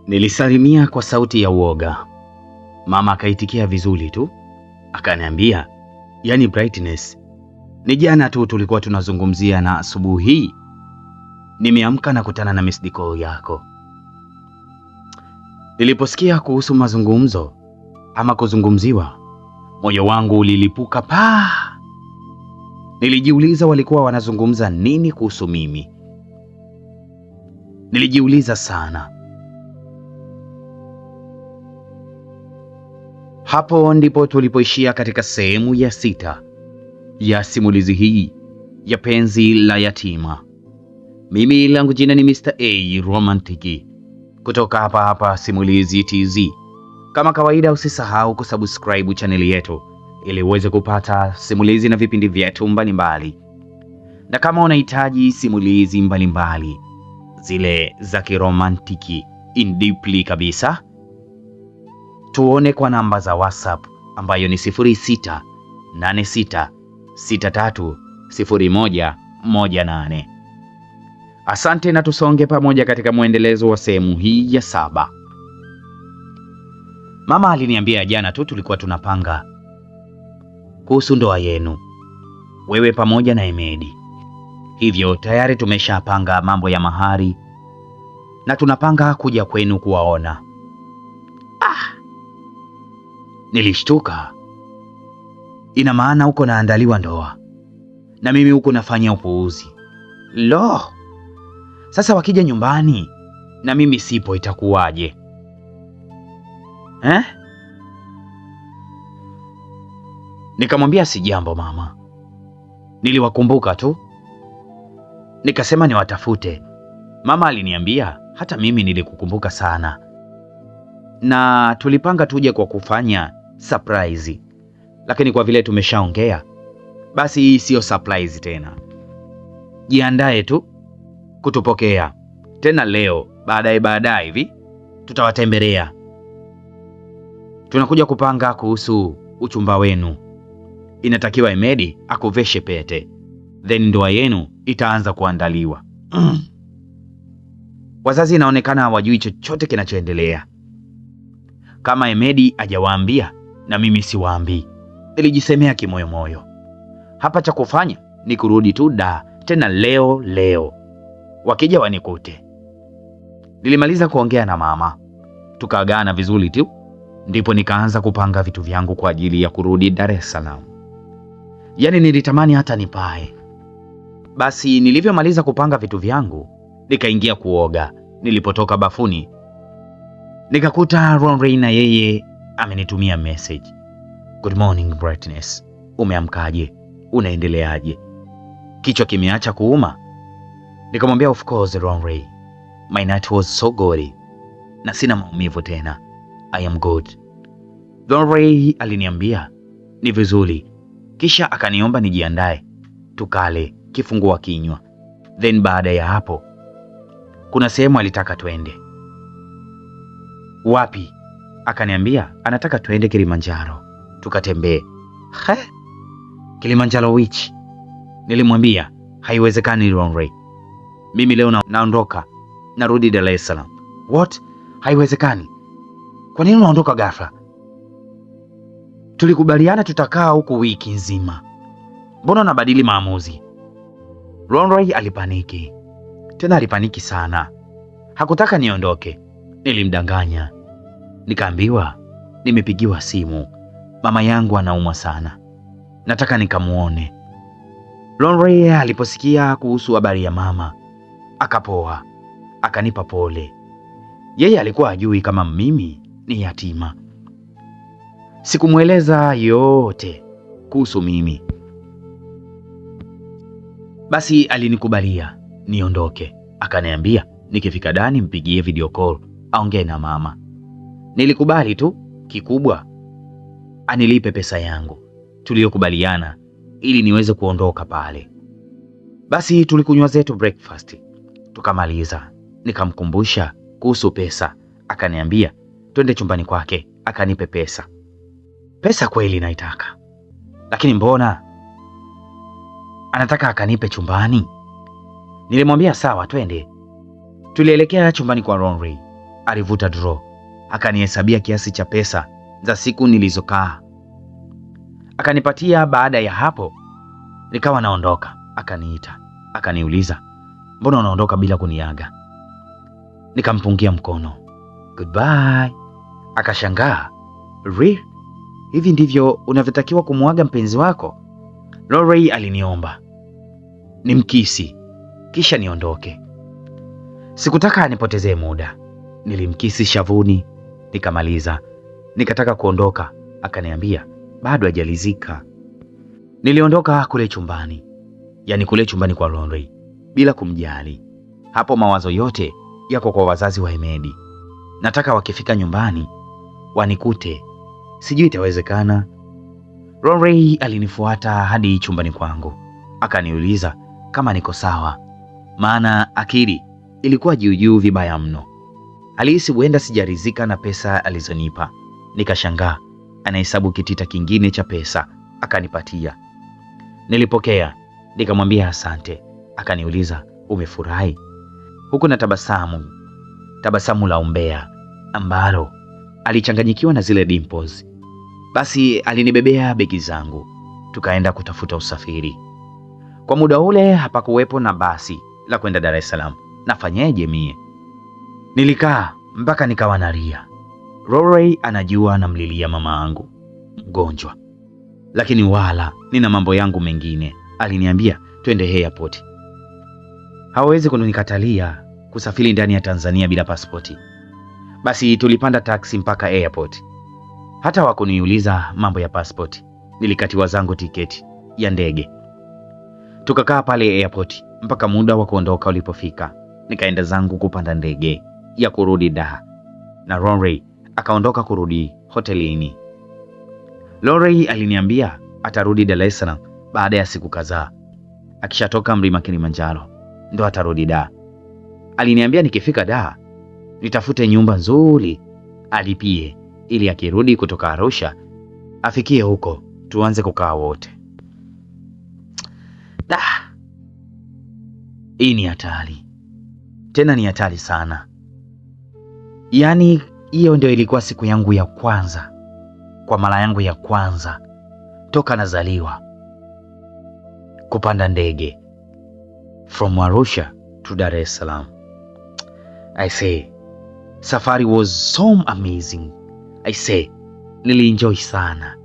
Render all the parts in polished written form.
Nilisalimia kwa sauti ya uoga. Mama akaitikia vizuri tu. Akaniambia, "Yaani Brightness, ni jana tu tulikuwa tunazungumzia na asubuhi hii nimeamka na kutana na missed call yako." Niliposikia kuhusu mazungumzo ama kuzungumziwa, moyo wangu ulilipuka pa. Nilijiuliza walikuwa wanazungumza nini kuhusu mimi. Nilijiuliza sana. Hapo ndipo tulipoishia katika sehemu ya 6 ya simulizi hii ya penzi la yatima. Mimi langu jina ni Mr. A Romantic kutoka hapa Simulizi TZ. Kama kawaida, usisahau kusubscribe chaneli yetu ili uweze kupata simulizi na vipindi vyetu mbalimbali. Na kama unahitaji simulizi mbalimbali zile za kiromantiki in deeply kabisa, tuone kwa namba za WhatsApp ambayo ni 0686630118. Asante na tusonge pamoja katika mwendelezo wa sehemu hii ya 7. Mama aliniambia jana tu tulikuwa tunapanga kuhusu ndoa yenu, wewe pamoja na Emedi. Hivyo tayari tumeshapanga mambo ya mahari na tunapanga kuja kwenu kuwaona. Nilishtuka. Ina maana huko naandaliwa ndoa na mimi huko nafanya upuuzi. Lo! Sasa wakija nyumbani na mimi sipo itakuwaje? Nikamwambia si jambo mama. Niliwakumbuka tu. Nikasema niwatafute. Mama aliniambia hata mimi nilikukumbuka sana. Na tulipanga tuje kwa kufanya surprise. Lakini kwa vile tumeshaongea, basi hii sio surprise tena. Jiandae tu kutupokea. Tena leo baadaye hivi tutawatembelea. Tunakuja kupanga kuhusu uchumba wenu. Inatakiwa Emedi akuveshe pete, then ndoa yenu itaanza kuandaliwa. Wazazi inaonekana hawajui chochote kinachoendelea. Kama Emedi hajawaambia na mimi siwaambii. Nilijisemea kimoyomoyo, hapa cha kufanya ni kurudi tu tena leo. Wakija wanikute. Nilimaliza kuongea na mama, tukaagana vizuri tu, ndipo nikaanza kupanga vitu vyangu kwa ajili ya kurudi Dar es Salaam. Yaani nilitamani hata nipae. Basi nilivyomaliza kupanga vitu vyangu, nikaingia kuoga. Nilipotoka bafuni, nikakuta Ronray na yeye amenitumia message. Good morning Brightness. Umeamkaje? Unaendeleaje? Kichwa kimeacha kuuma? Nikamwambia of course Ronray. My night was so good. Na sina maumivu tena. I am good. Ronray aliniambia ni vizuri. Kisha akaniomba nijiandae tukale kifungua kinywa. Then baada ya hapo kuna sehemu alitaka twende. Wapi? Akaniambia anataka twende Kilimanjaro tukatembee. Kilimanjaro which? Nilimwambia haiwezekani Ronray. Mimi leo naondoka, narudi Dar es Salaam. What? Haiwezekani. Kwa nini unaondoka ghafla? Tulikubaliana tutakaa huku wiki nzima. Mbona unabadili maamuzi? Ronray alipaniki. Tena alipaniki sana. Hakutaka niondoke. Nilimdanganya. Nikaambiwa nimepigiwa simu. Mama yangu anaumwa sana. Nataka nikamuone. Ronray aliposikia kuhusu habari ya mama, akapoa. Akanipa pole. Yeye alikuwa hajui kama mimi ni yatima. Sikumweleza yote kuhusu mimi. Basi alinikubalia niondoke. Akaniambia nikifika Dani mpigie video call aongee na mama. Nilikubali tu, kikubwa anilipe pesa yangu tuliyokubaliana ili niweze kuondoka pale. Basi tulikunywa zetu breakfast. Tukamaliza. Nikamkumbusha kuhusu pesa. Akaniambia twende chumbani kwake akanipe pesa. Pesa kweli naitaka. Lakini mbona anataka akanipe chumbani? Nilimwambia sawa twende. Tulielekea chumbani kwa Ronray. alivuta draw, akanihesabia kiasi cha pesa za siku nilizokaa, akanipatia. Baada ya hapo nikawa naondoka. Akaniita, akaniuliza, mbona unaondoka bila kuniaga? Nikampungia mkono, goodbye. Akashangaa, really? Hivi ndivyo unavyotakiwa kumwaga mpenzi wako? Lorraine aliniomba nimkisi kisha niondoke. Sikutaka anipotezee muda. Nilimkisi shavuni, nikamaliza. Nikataka kuondoka, akaniambia bado hajalizika. Niliondoka kule chumbani, yani kule chumbani kwa Lorraine, bila kumjali. Hapo mawazo yote yako kwa wazazi wa Hemedi. Nataka wakifika nyumbani wanikute. Sijui itawezekana. Lorraine alinifuata hadi chumbani kwangu, akaniuliza kama niko sawa, maana akili ilikuwa juu vibaya mno. Alihisi huenda sijaridhika na pesa alizonipa. Nikashangaa anahesabu kitita kingine cha pesa, akanipatia. Nilipokea, nikamwambia asante. Akaniuliza umefurahi? Huku na tabasamu la umbea ambalo alichanganyikiwa na zile dimples. Basi alinibebea begi zangu, tukaenda kutafuta usafiri. Kwa muda ule hapakuwepo na basi la kwenda Dar es Salaam. Nafanyeje mie? Nilikaa mpaka nikawa nalia. Lorraine anajua namlilia mama yangu mgonjwa, lakini wala nina mambo yangu mengine. Aliniambia twende airport. Hawezi kunikatalia kusafiri ndani ya Tanzania bila pasipoti. Basi tulipanda taksi mpaka airport. Hata wakuniuliza mambo ya passport. Nilikatiwa zangu tiketi ya ndege. Tukakaa pale airport mpaka muda wa kuondoka ulipofika. Nikaenda zangu kupanda ndege ya kurudi Dar, na Lorraine akaondoka kurudi hotelini. Lorraine aliniambia atarudi Dar es Salaam baada ya siku kadhaa. Akishatoka mlima Kilimanjaro ndo atarudi Dar. Aliniambia nikifika Dar nitafute nyumba nzuri alipie, ili akirudi kutoka Arusha afikie huko tuanze kukaa wote. Hii ni hatari. Tena ni hatari sana. Yaani hiyo ndio ilikuwa siku yangu ya kwanza, kwa mara yangu ya kwanza toka nazaliwa, kupanda ndege from Arusha to Dar es Salaam. I say, safari was so amazing. I say, nilienjoy sana.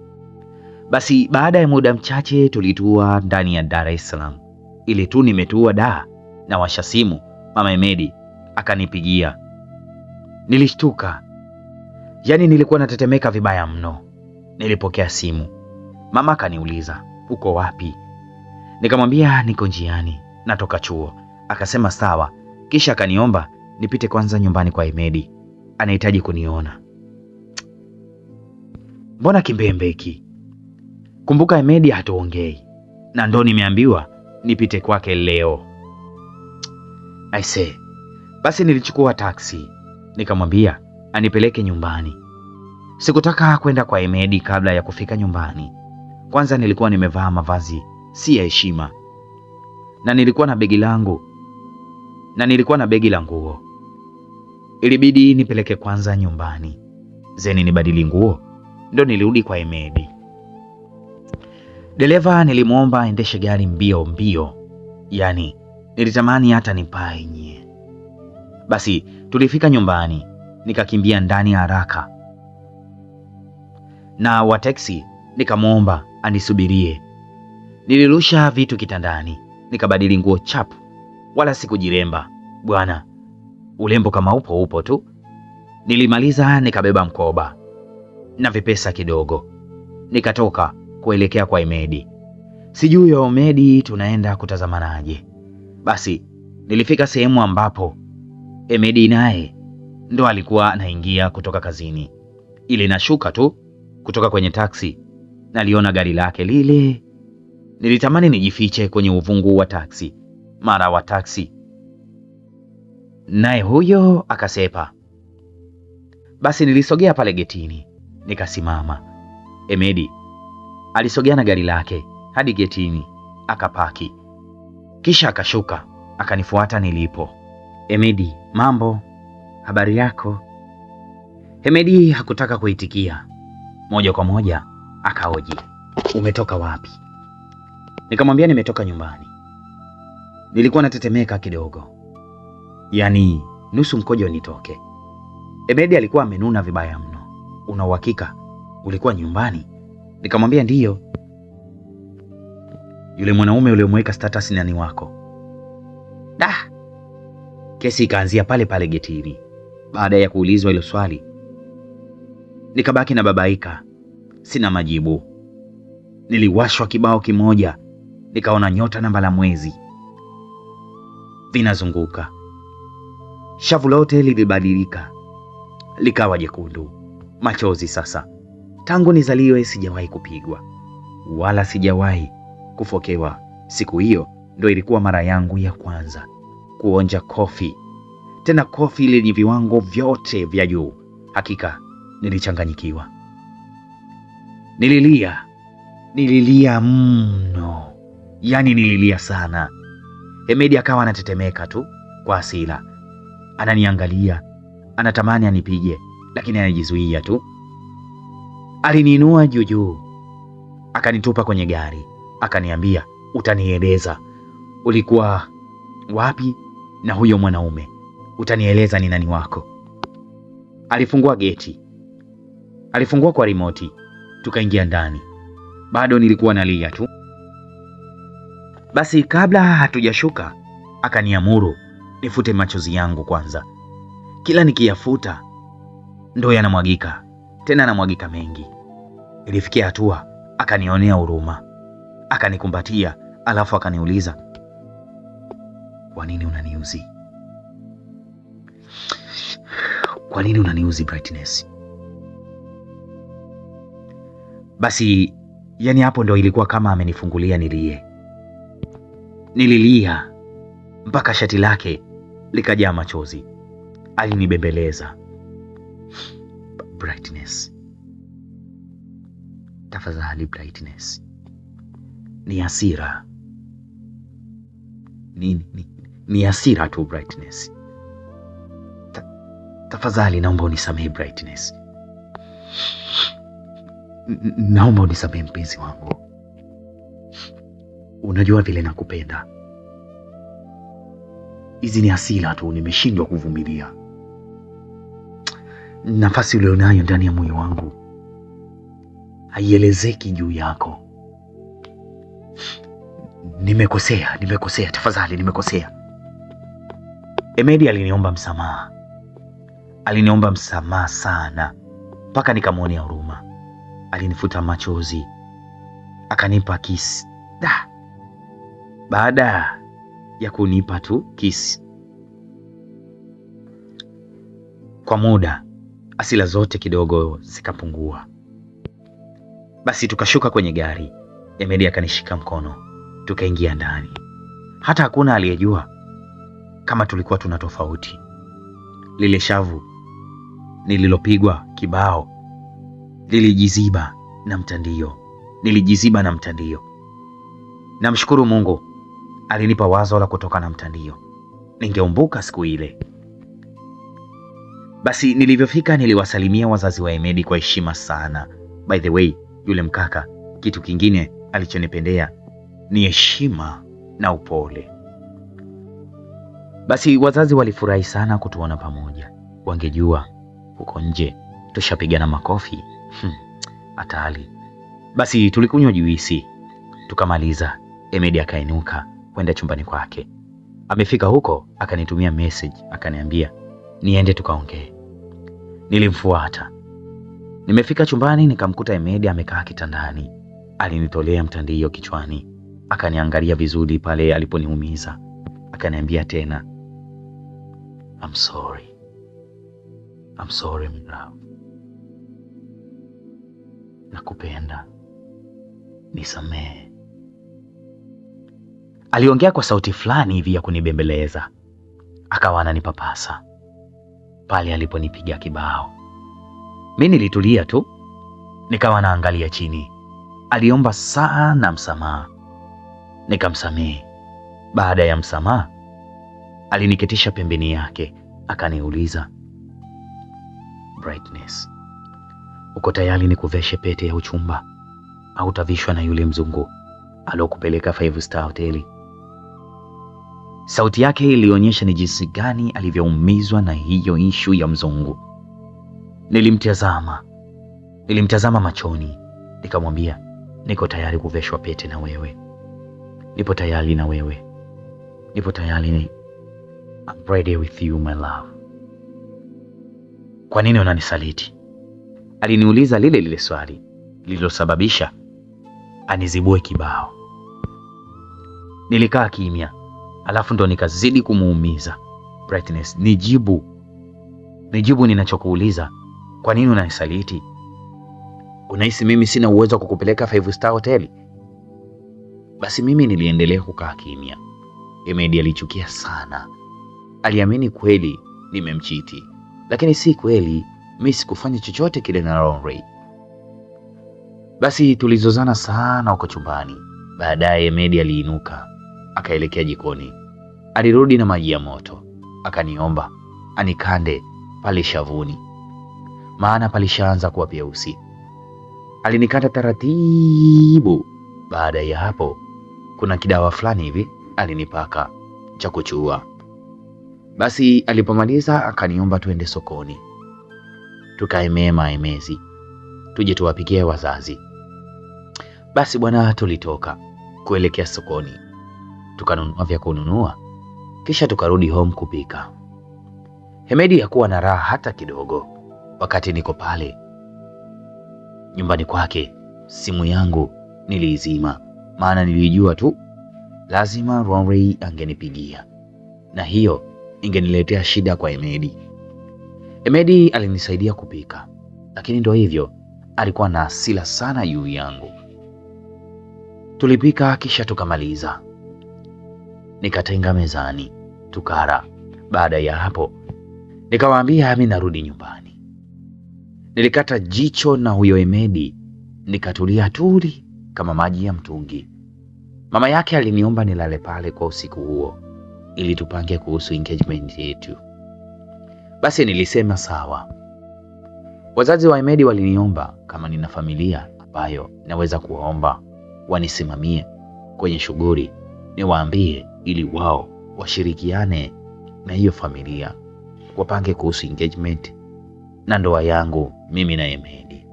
Basi baada ya muda mchache tulitua ndani ya Dar es Salaam. Ile tu nimetua Dar na washa simu, mama Hemedi akanipigia. Nilishtuka. Yaani nilikuwa natetemeka vibaya mno. Nilipokea simu. Mama akaniuliza, uko wapi? Nikamwambia niko njiani, natoka chuo. Akasema sawa, kisha akaniomba nipite kwanza nyumbani kwa Hemedi, anahitaji kuniona. Mbona kimbembe hiki? Kumbuka Hemedi hatuongei, na ndo nimeambiwa nipite kwake leo. I say, basi nilichukua taksi, nikamwambia anipeleke nyumbani. Sikutaka kwenda kwa Hemedi kabla ya kufika nyumbani. Kwanza nilikuwa nimevaa mavazi si ya heshima, na nilikuwa na begi la nguo. Ilibidi nipeleke kwanza nyumbani, zeni nibadili nguo, ndo nilirudi kwa Hemedi. Dereva nilimwomba aendeshe gari mbio. Yaani nilitamani hata nipae nye. Basi tulifika nyumbani, nikakimbia ndani haraka, na wa taxi nikamwomba anisubirie. Nilirusha vitu kitandani, nikabadili nguo chapu, wala sikujiremba. Bwana, ulembo kama upo tu. Nilimaliza nikabeba mkoba na vipesa kidogo, nikatoka kuelekea kwa Hemedi. Sijui ya Hemedi tunaenda kutazamanaje. Basi nilifika sehemu ambapo Hemedi naye ndo alikuwa anaingia kutoka kazini. Ile nashuka tu kutoka kwenye taksi, naliona gari lake lile. Nilitamani nijifiche kwenye uvungu wa taksi. Mara wa taksi naye huyo akasepa. Basi nilisogea pale getini, nikasimama. Hemedi alisogea na gari lake hadi getini, akapaki. Kisha akashuka, akanifuata nilipo. Hemedi, mambo, habari yako? Hemedi hakutaka kuitikia. Moja kwa moja akahoji, umetoka wapi? Nikamwambia nimetoka nyumbani. Nilikuwa natetemeka kidogo, yaani nusu mkojo nitoke. Hemedi alikuwa amenuna vibaya mno. Una uhakika ulikuwa nyumbani? Nikamwambia ndiyo. Yule mwanaume uliomweka status ni nani wako? Kesi ikaanzia pale pale getini. Baada ya kuulizwa hilo swali, nikabaki na babaika, sina majibu. Niliwashwa kibao kimoja, nikaona nyota na mbalamwezi vinazunguka. Shavu lote lilibadilika, likawa jekundu. Machozi sasa. Tangu nizaliwe sijawahi kupigwa wala sijawahi kufokewa. Siku hiyo ndo ilikuwa mara yangu ya kwanza kuonja kofi, tena kofi lenye viwango vyote vya juu. Hakika nilichanganyikiwa. Nililia mno, yaani nililia sana. Hemedi akawa anatetemeka tu kwa hasira, ananiangalia, anatamani anipige, lakini anajizuia tu. Aliniinua juu, akanitupa kwenye gari, akaniambia, utanieleza ulikuwa wapi na huyo mwanaume, utanieleza ni nani wako. Alifungua geti, alifungua kwa remote, tukaingia ndani. Bado nilikuwa nalia tu. Basi kabla hatujashuka, akaniamuru nifute machozi yangu kwanza. Kila nikiyafuta ndo yanamwagika, tena yanamwagika mengi. Ilifikia hatua akanionea huruma, akanikumbatia, alafu akaniuliza, kwa nini unaniuzi? Kwa nini unaniuzi Brightness? Basi yani hapo ndo ilikuwa kama amenifungulia nilie. Nililia mpaka shati lake likajaa machozi. Alinibembeleza, Brightness, tafadhali Brightness, ni hasira. Ni hasira tu Brightness. Tafadhali naomba unisamehe Brightness. Naomba unisamehe mpenzi wangu. Unajua vile nakupenda. Hizi ni hasira tu, nimeshindwa kuvumilia. Nafasi ulionayo ndani ya moyo wangu haielezeki juu yako. Nimekosea, tafadhali nimekosea. Hemedi aliniomba msamaha. Aliniomba msamaha sana, mpaka nikamwonea huruma. Alinifuta machozi, akanipa kiss. Baada ya kunipa tu kiss, kwa muda hasira zote kidogo zikapungua. Basi tukashuka kwenye gari. Hemedi akanishika mkono, tukaingia ndani. Hata hakuna aliyejua kama tulikuwa tuna tofauti. Lile shavu nililopigwa kibao nilijiziba na mtandio. Namshukuru Mungu alinipa wazo la kutoka na mtandio. Ningeumbuka siku ile. Basi nilivyofika niliwasalimia wazazi wa Hemedi kwa heshima sana. By the way, yule mkaka, kitu kingine alichonipendea ni heshima na upole. Basi wazazi walifurahi sana kutuona pamoja. Wangejua huko nje tushapigana makofi. Hatari. Basi tulikunywa juisi, tukamaliza. Hemedi akainuka kwenda chumbani kwake. Amefika huko akanitumia message, akaniambia niende tukaongee. Nilimfuata. Nimefika chumbani nikamkuta Hemedi amekaa kitandani. Alinitolea mtandio kichwani, akaniangalia vizuri pale aliponiumiza, akaniambia tena, I'm sorry my love. Nakupenda, nisamehe. Aliongea kwa sauti fulani hivi ya kunibembeleza, akawa ananipapasa pale aliponipiga kibao. Mimi nilitulia tu, nikawa naangalia chini. Aliomba sana msamaha, nikamsamehe. Baada ya msamaha, aliniketisha pembeni yake, akaniuliza, Brightness, uko tayari nikuveshe pete ya uchumba au utavishwa na yule mzungu alokupeleka 5-star hoteli? Sauti yake ilionyesha ni jinsi gani alivyoumizwa na hiyo ishu ya mzungu. Nilimtazama machoni, nikamwambia, niko tayari kuveshwa pete na wewe. Nipo tayari na wewe. Nipo tayari. I'm ready with you, my love. Kwa nini unanisaliti? Aliniuliza lile swali lililosababisha anizibue kibao. Nilikaa kimya, alafu ndo nikazidi kumuumiza. Brightness, nijibu ninachokuuliza. Kwa nini unanisaliti? Unahisi mimi sina uwezo wa kukupeleka 5-star hoteli? Basi mimi niliendelea kukaa kimya. Emedi alichukia sana. Aliamini kweli nimemchiti, lakini si kweli. Mimi sikufanya chochote kile na Ronray. Basi tulizozana sana huko chumbani. Baadaye Emedi aliinuka, akaelekea jikoni. Alirudi na maji ya moto, akaniomba anikande pale shavuni, maana palishaanza kuwa peusi. Alinikanda taratibu. Baada ya hapo, kuna kidawa fulani hivi alinipaka cha kuchua. Basi alipomaliza akaniomba tuende sokoni, tukaemee maemezi, tuje tuwapikie wazazi. Basi bwana, tulitoka kuelekea sokoni, tukanunua vya kununua, kisha tukarudi home kupika. Emedi hakuwa na raha hata kidogo. Wakati niko pale nyumbani kwake, simu yangu niliizima, maana nilijua tu lazima Ronray angenipigia, na hiyo ingeniletea shida kwa Emedi. Emedi alinisaidia kupika, lakini ndio hivyo, alikuwa na hasira sana juu yangu. Tulipika kisha tukamaliza, nikatenga mezani tukara. Baada ya hapo nikawaambia mimi narudi nyumbani. Nilikata jicho na huyo Emedi, nikatulia tuli kama maji ya mtungi. Mama yake aliniomba nilale pale kwa usiku huo ili tupange kuhusu engagement yetu. Basi nilisema sawa. Wazazi wa Emedi waliniomba kama nina familia ambayo naweza kuwaomba wanisimamie kwenye shughuli, niwaambie ili wao washirikiane na hiyo familia, wapange kuhusu engagement na ndoa yangu mimi na Emedi.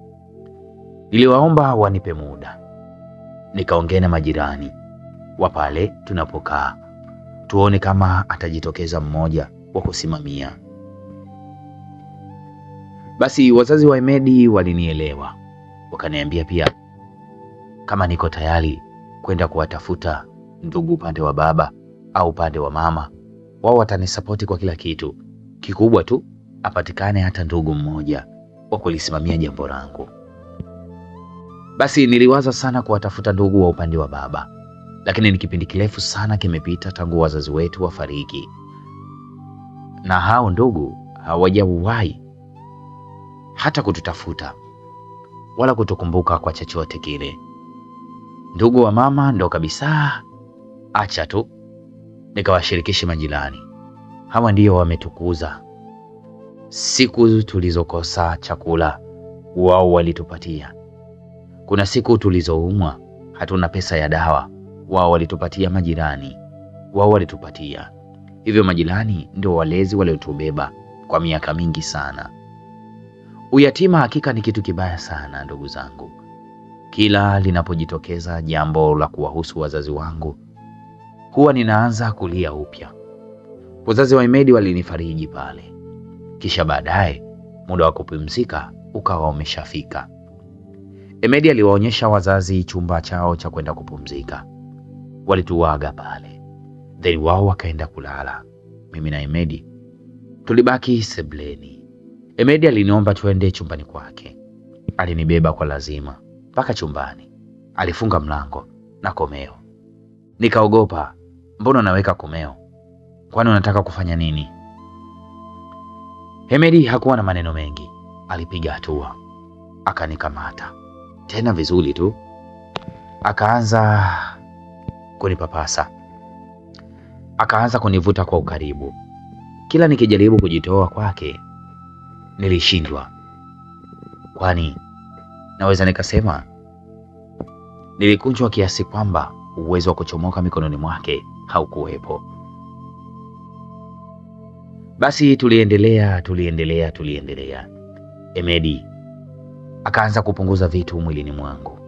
Niliwaomba wanipe muda, nikaongea na majirani wa pale tunapokaa, tuone kama atajitokeza mmoja wa kusimamia. Basi wazazi wa Emedi walinielewa, wakaniambia pia kama niko tayari kwenda kuwatafuta ndugu upande wa baba au upande wa mama, wao watanisapoti kwa kila kitu. Kikubwa tu apatikane hata ndugu mmoja wa kulisimamia jambo langu. Basi niliwaza sana kuwatafuta ndugu wa upande wa baba, lakini ni kipindi kirefu sana kimepita tangu wazazi wetu wafariki, na hao ndugu hawajawahi hata kututafuta wala kutukumbuka kwa chochote kile. Ndugu wa mama ndo kabisa, acha tu nikawashirikishe majirani. Hawa ndio wametukuza. Siku tulizokosa chakula, wao walitupatia. Kuna siku tulizoumwa hatuna pesa ya dawa, wao walitupatia majirani. Wao walitupatia. Hivyo majirani ndio walezi waliotubeba kwa miaka mingi sana. Uyatima hakika ni kitu kibaya sana ndugu zangu. Kila linapojitokeza jambo la kuwahusu wazazi wangu, huwa ninaanza kulia upya. Wazazi wa Emedi walinifariji pale. Kisha baadaye muda wa kupumzika ukawa umeshafika. Emedi aliwaonyesha wazazi chumba chao cha kwenda kupumzika. Walituaga pale, then wao wakaenda kulala. Mimi na Emedi tulibaki sebleni. Emedi aliniomba tuende chumbani kwake. Alinibeba kwa lazima mpaka chumbani. Alifunga mlango na komeo. Nikaogopa, mbona naweka komeo? Kwani unataka kufanya nini? Emedi hakuwa na maneno mengi. Alipiga hatua, akanikamata tena vizuri tu, akaanza kunipapasa, akaanza kunivuta kwa ukaribu. Kila nikijaribu kujitoa kwake nilishindwa. kwani naweza nikasema nilikunjwa kiasi kwamba uwezo wa kuchomoka mikononi mwake haukuwepo. Basi tuliendelea. Emedi akaanza kupunguza vitu mwilini mwangu,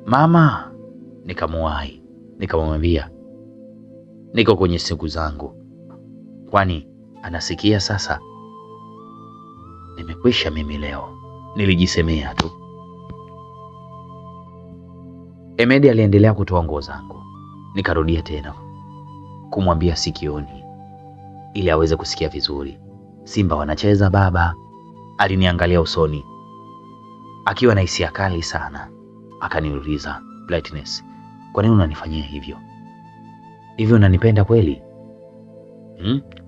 mama, nikamuwahi, nikamwambia niko kwenye siku zangu, kwani anasikia sasa. Nimekwisha mimi leo, nilijisemea tu. Emedi aliendelea kutoa nguo zangu, nikarudia tena kumwambia sikioni ili aweze kusikia vizuri. Simba wanacheza baba. Aliniangalia usoni akiwa na hisia kali sana, akaniuliza, Brightness, kwa nini unanifanyia hivyo? Hivyo unanipenda kweli?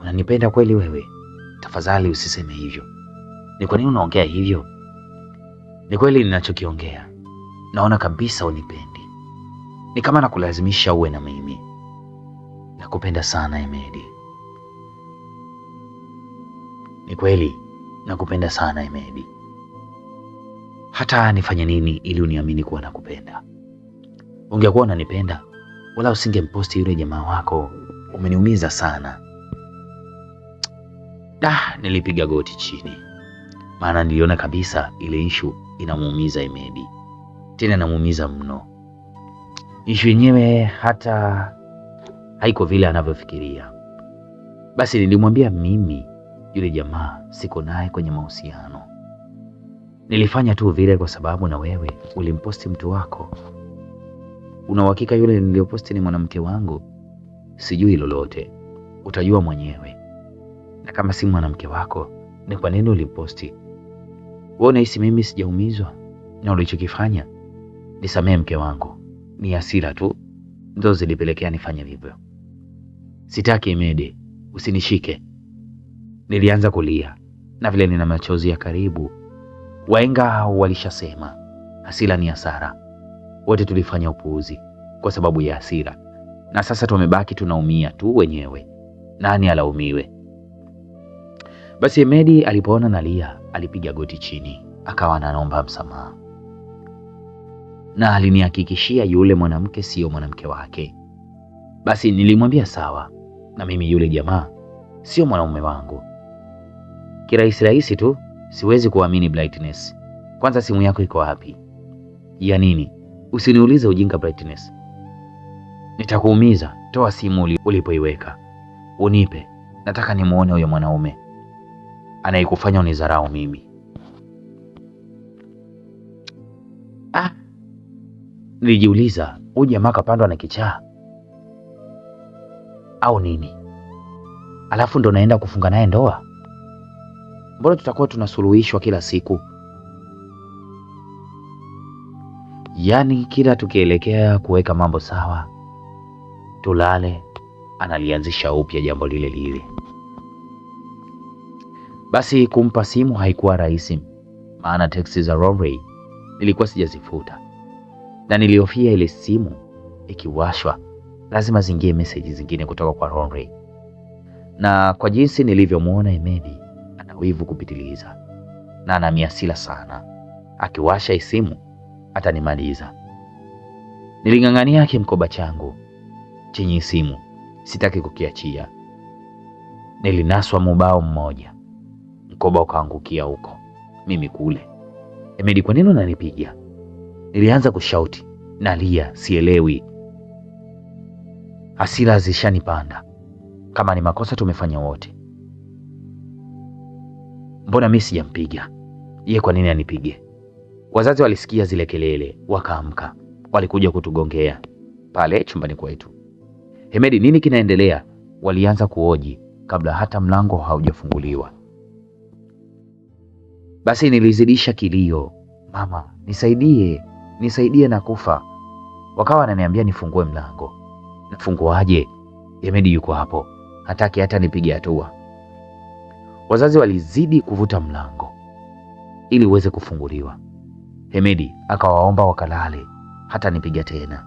Unanipenda kweli wewe? Tafadhali usiseme hivyo. Ni kwa nini unaongea hivyo? Ni kweli ninachokiongea. Naona kabisa unipendi. Ni kama nakulazimisha uwe na mimi. Nakupenda sana Emedi. Ni kweli nakupenda sana Emedi. Hata nifanye nini ili uniamini kuwa nakupenda? Ungekuwa unanipenda wala usingemposti yule jamaa wako. Umeniumiza sana. Nilipiga goti chini, maana niliona kabisa ile issue inamuumiza Emedi, tena inamuumiza mno. Issue yenyewe hata haiko vile anavyofikiria. Basi nilimwambia mimi yule jamaa siko naye kwenye mahusiano. Nilifanya tu vile kwa sababu na wewe ulimposti mtu wako. Una uhakika yule niliyoposti ni mwanamke wangu? Sijui lolote, utajua mwenyewe. Na kama si mwanamke wako, ni kwa nini ulimposti? Wewe unahisi mimi sijaumizwa na ulichokifanya? Nisamehe mke wangu, ni hasira tu ndo zilipelekea nifanye hivyo. Sitaki Emedi, usinishike. Nilianza kulia na vile nina machozi ya karibu. Wahenga walishasema hasira ni hasara. Wote tulifanya upuuzi kwa sababu ya hasira, na sasa tumebaki tunaumia tu wenyewe. Nani alaumiwe? Basi Emedi alipoona nalia, alipiga goti chini, akawa anaomba msamaha. Na alinihakikishia yule mwanamke sio mwanamke wake. Basi nilimwambia sawa, na mimi yule jamaa sio mwanaume wangu. Kirahisi tu siwezi kuamini Brightness. Kwanza simu yako iko wapi? Ya nini? Usiniulize ujinga Brightness. Nitakuumiza. Toa simu ulipoiweka. Unipe. Nataka nimuone huyo mwanaume anayekufanya unidharau mimi. Nilijiuliza, huyu jamaa kapandwa na kichaa au nini? Alafu ndo naenda kufunga naye ndoa? Mbona tutakuwa tunasuluhishwa kila siku? Yaani kila tukielekea kuweka mambo sawa, tulale, analianzisha upya jambo lile lile. Basi kumpa simu haikuwa rahisi, maana teksi za Rory nilikuwa sijazifuta, na nilihofia ile simu ikiwashwa lazima zingie message zingine kutoka kwa Rory. Na kwa jinsi nilivyomuona Emedi ana wivu kupitiliza na ana hasira sana, akiwasha simu atanimaliza. Niling'ang'ania kimkoba changu chenye simu, sitaki kukiachia. Nilinaswa mubao mmoja, mkoba ukaangukia huko, mimi kule. Emedi, kwa nini unanipiga? Nilianza kushauti, nalia, sielewi. Hasira zishanipanda. Kama ni makosa tumefanya wote, mbona mimi sijampiga? Yeye kwa nini anipige? Wazazi walisikia zile kelele, wakaamka, walikuja kutugongea pale chumbani kwetu. Emedi, nini kinaendelea? Walianza kuoji kabla hata mlango haujafunguliwa. Basi nilizidisha kilio, mama, nisaidie na kufa. Wakawa wananiambia nifungue mlango. Nafunguaje? Emedi yuko hapo, hataki hata nipige hatua. Wazazi walizidi kuvuta mlango ili uweze kufunguliwa. Emedi akawaomba wakalale hata nipiga tena.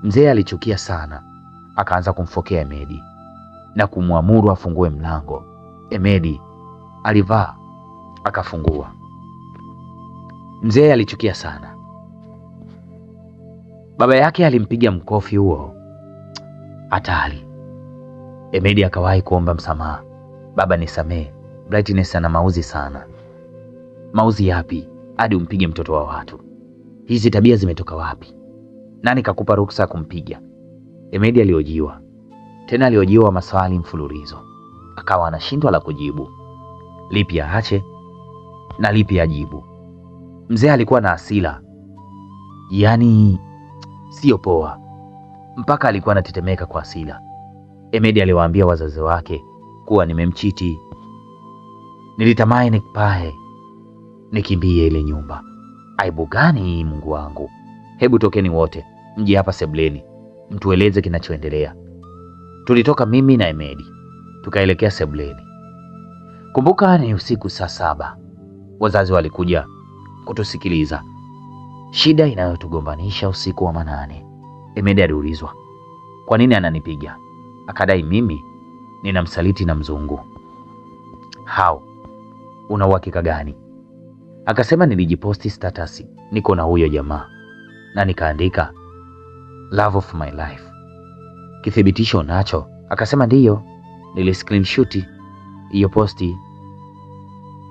Mzee alichukia sana, akaanza kumfokea Emedi na kumwamuru afungue mlango Emedi alivaa akafungua. Mzee alichukia sana. Baba yake alimpiga mkofi huo hatari. Emedi akawahi kuomba msamaha. Baba, nisamee, Brightness ana mauzi sana. Mauzi yapi hadi umpige mtoto wa watu? Hizi tabia zimetoka wapi? Nani kakupa ruksa kumpiga? Emedi aliojiwa. Tena aliojiwa maswali mfululizo. Akawa anashindwa la kujibu. Lipi aache na lipi ajibu? Mzee alikuwa na hasira. Yaani sio poa. Mpaka alikuwa anatetemeka kwa hasira. Emedi aliwaambia wazazi wake kuwa nimemchiti. Nilitamani nikipae nikimbie ile nyumba. Aibu gani hii, Mungu wangu? Hebu tokeni wote, mje hapa sebuleni, mtueleze kinachoendelea. Tulitoka mimi na Emedi, tukaelekea sebuleni. Kumbuka ni usiku saa 7. Wazazi walikuja kutusikiliza. Shida inayotugombanisha usiku wa manane. Emedi aliulizwa, kwa nini ananipiga? Akadai mimi ninamsaliti na mzungu. Hao, una uhakika gani? Akasema nilijiposti status niko na huyo jamaa na nikaandika love of my life. Kithibitisho nacho? Akasema ndiyo, nili screenshot hiyo posti.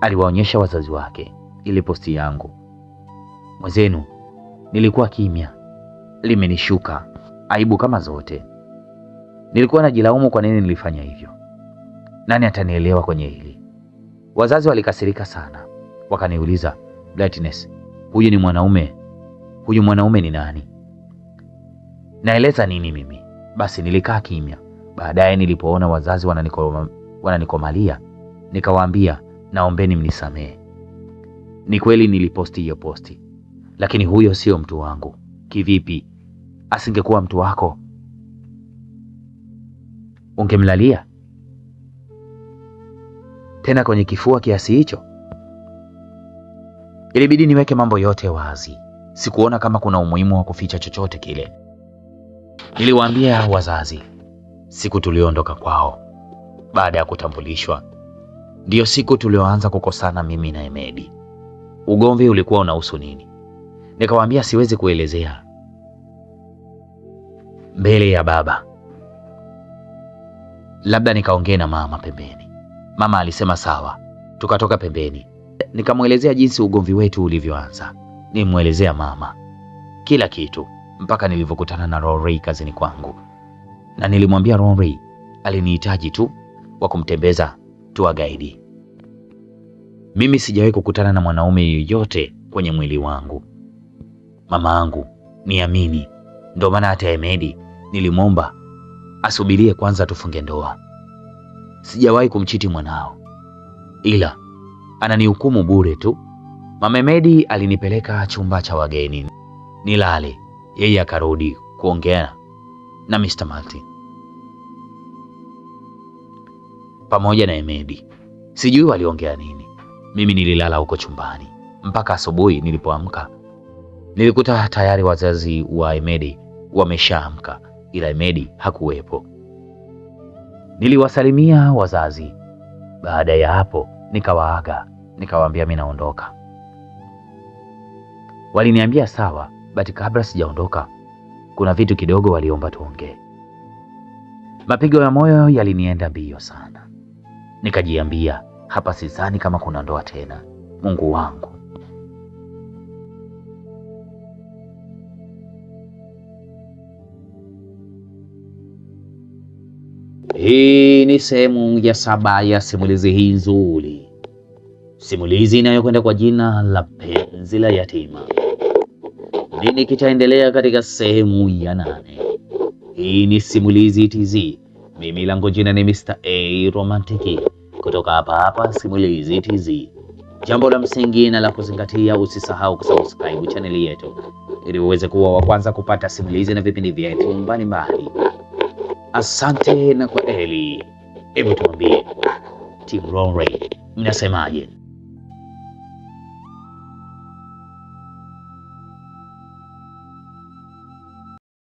Aliwaonyesha wazazi wake ile posti yangu. Mwenzenu, nilikuwa kimya. Limenishuka aibu kama zote. Nilikuwa najilaumu kwa nini nilifanya hivyo. Nani atanielewa kwenye hili? Wazazi walikasirika sana. Wakaniuliza, Brightness, huyu mwanaume ni nani? Naeleza nini mimi? Basi nilikaa kimya. Baadaye nilipoona wazazi wananikomalia, nikawaambia naombeni mnisamehe. Ni kweli niliposti hiyo posti, lakini huyo sio mtu wangu. Kivipi? Asingekuwa mtu wako ungemlalia tena kwenye kifua kiasi hicho? Ilibidi niweke mambo yote wazi. Sikuona kama kuna umuhimu wa kuficha chochote kile. Niliwaambia wazazi siku tuliondoka kwao baada ya kutambulishwa. Ndiyo siku tulioanza kukosana mimi na Emedi. Ugomvi ulikuwa unahusu nini? Nikawaambia siwezi kuelezea mbele ya baba, labda nikaongee na mama pembeni. Mama alisema sawa. Tukatoka pembeni. Nikamwelezea jinsi ugomvi wetu ulivyoanza. Nimwelezea mama kila kitu mpaka nilivyokutana na Rory kazini kwangu. Na nilimwambia Rory alinihitaji tu wa kumtembeza tour guide. Mimi sijawahi kukutana na mwanaume yoyote kwenye mwili wangu. Mama yangu, niamini. Ndio maana hata Emedi nilimwomba asubirie kwanza tufunge ndoa. Sijawahi kumchiti mwanao, ila ananihukumu bure tu. Mama Emedi alinipeleka chumba cha wageni nilale. Yeye akarudi kuongea na Mr. Martin pamoja na Emedi. Sijui waliongea nini. Mimi nililala huko chumbani mpaka asubuhi. Nilipoamka nilikuta tayari wazazi wa Emedi wameshaamka, ila Emedi hakuwepo. Niliwasalimia wazazi. Baada ya hapo nikawaaga, nikawaambia mimi naondoka. Waliniambia sawa, but kabla sijaondoka kuna vitu kidogo waliomba tuongee. Mapigo ya moyo yalinienda mbio sana. Nikajiambia hapa sidhani kama kuna ndoa tena. Mungu wangu. Hii ni sehemu ya 7 ya simulizi hii nzuri. Simulizi inayokwenda kwa jina la Penzi la Yatima. Nini kitaendelea katika sehemu ya 8? Hii ni Simulizi TZ. Mimi langu jina ni Mr. A Romantic. Kutoka hapa Simulizi TZ. Jambo la msingi na la kuzingatia, usisahau kusubscribe channel yetu ili uweze kuwa wa kwanza kupata simulizi na vipindi vyetu mbalimbali. Asante na kwa eli. Hebu tuambie Team Rory mnasemaje?